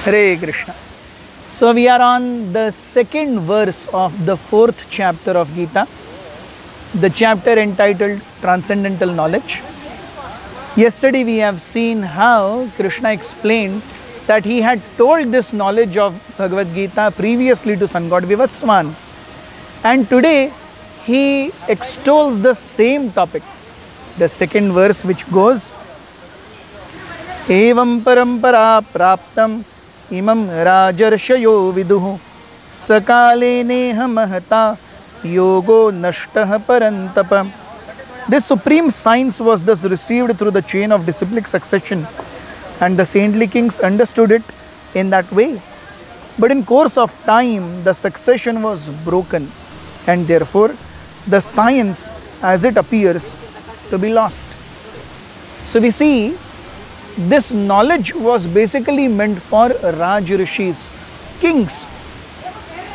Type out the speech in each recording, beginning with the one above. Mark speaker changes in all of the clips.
Speaker 1: Hare Krishna. So we are on the second verse of the fourth chapter of Gita, the chapter entitled Transcendental Knowledge. Yesterday we have seen how Krishna explained that he had told this knowledge of Bhagavad Gita previously to sun god Vivaswan. And today he extols the same topic. The second verse which goes, Evam parampara praptam imam rajarshayo viduhu sakale neha mahata yogo nashtah parantapa. This supreme science was thus received through the chain of disciplic succession, and the saintly kings understood it in that way. But in course of time, the succession was broken, and therefore the science as it appears to be lost. So we see this knowledge was basically meant for Raj Rishis, kings.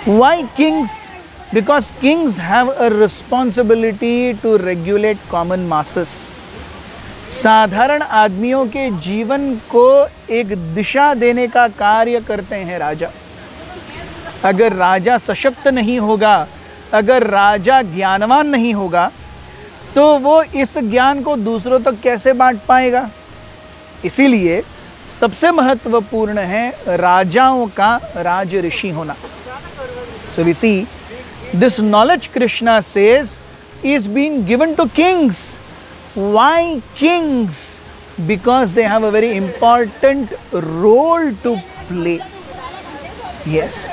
Speaker 1: Why kings? Because kings have a responsibility to regulate common masses. साधारण आदमियों के जीवन को एक दिशा देने का कार्य करते हैं राजा। अगर राजा सशक्त नहीं होगा, अगर राजा ज्ञानवान नहीं होगा, तो वो इस ज्ञान को दूसरों तक कैसे बांट पाएगा? इसीलिए सबसे महत्वपूर्ण है राजाओं का राज ऋषि होना। So we see this knowledge, Krishna says, is being given to kings. Why kings? Because they have a very important role to play. Yes,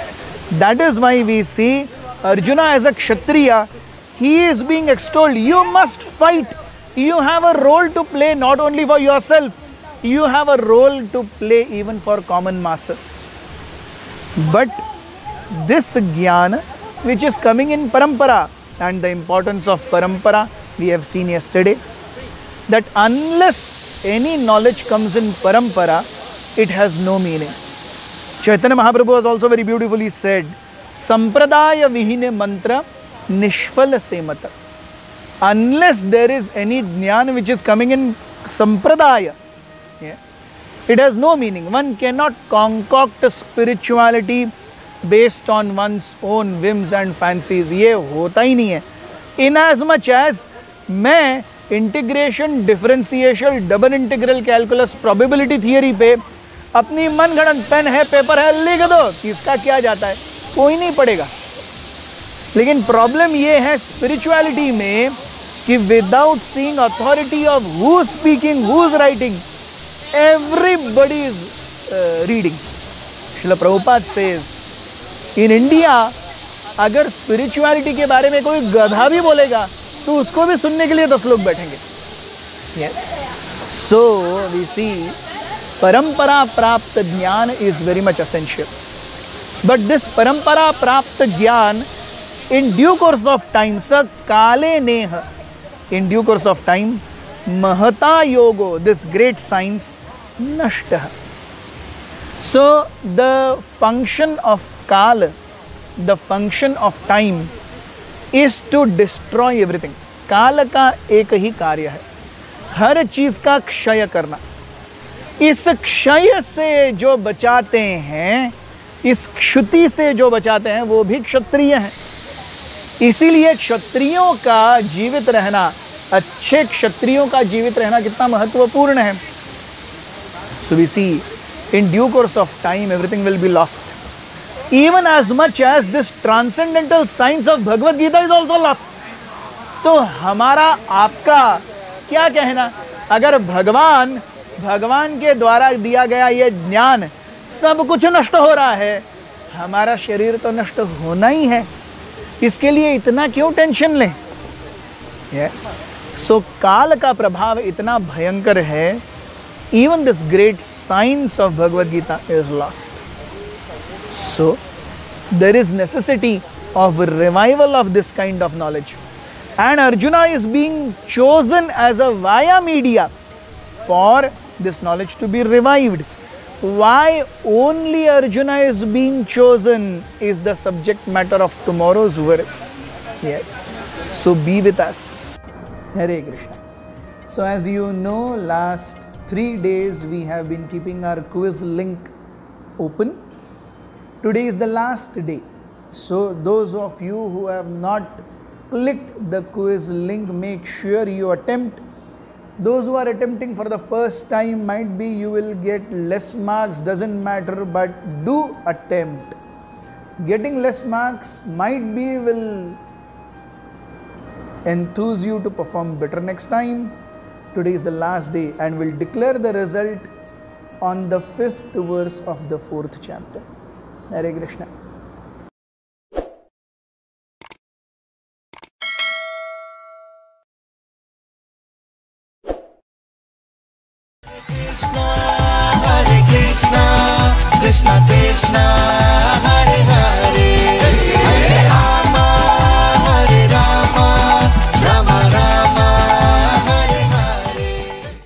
Speaker 1: that is why we see Arjuna as a Kshatriya, he is being extolled. You must fight. You have a role to play not only for yourself, you have a role to play even for common masses. But this jnana which is coming in parampara, and the importance of parampara we have seen yesterday, that unless any knowledge comes in parampara, it has no meaning. Chaitanya Mahaprabhu has also very beautifully said, Sampradaya vihine mantra nishfala semata. Unless there is any jnana which is coming in sampradaya, yes, it has no meaning. One cannot concoct a spirituality based on one's own whims and fancies. ये होता ही नहीं है. Inasmuch as मैं integration, differentiation, double integral calculus, probability theory पे अपनी मनगढ़ंत pen है, paper है, लिख दो, किसका क्या जाता है, कोई नहीं पढ़ेगा. लेकिन प्रॉब्लम ये है स्पिरिचुअलिटी में कि without seeing authority of who speaking, who is writing, everybody is reading. Srila Prabhupada says in India अगर स्पिरिचुअलिटी के बारे में कोई गधा भी बोलेगा तो उसको भी सुनने के लिए 10 लोग बैठेंगे. यस, सो वी सी परंपरा प्राप्त ज्ञान is very much essential. But this परंपरा प्राप्त ज्ञान in due course of time, स काले नेह, in due course of time, महता योगो, दिस ग्रेट साइंस नष्टः. So the function of Kala, the function of time is to destroy everything. काल का एक ही कार्य है, हर चीज का क्षय करना. इस क्षय से जो बचाते हैं, इस क्षुति से जो बचाते हैं, वो भी क्षत्रिय हैं. इसीलिए क्षत्रियों का जीवित रहना, अच्छे क्षत्रियों का जीवित रहना कितना महत्वपूर्ण है. So we see in due course of time everything will be lost. Even as much as this transcendental science of Bhagavad Gita is also lost. तो हमारा आपका क्या कहना, अगर भगवान के द्वारा दिया गया ये ज्ञान सब कुछ नष्ट हो रहा है, हमारा शरीर तो नष्ट होना ही है, इसके लिए इतना क्यों टेंशन लें. यस, सो काल का प्रभाव इतना भयंकर है. Even this great science of Bhagavad Gita is lost. So, there is necessity of revival of this kind of knowledge. And Arjuna is being chosen as a via media for this knowledge to be revived. Why only Arjuna is being chosen is the subject matter of tomorrow's verse. Yes. So be with us. Hare Krishna. So as you know, last 3 days we have been keeping our quiz link open. Today is the last day. So those of you who have not clicked the quiz link, make sure you attempt. Those who are attempting for the first time, might be you will get less marks, doesn't matter, but do attempt. Getting less marks might be will enthuse you to perform better next time. Today is the last day and we'll declare the result on the 5th verse of the 4th chapter. Hare Krishna.
Speaker 2: Krishna Krishna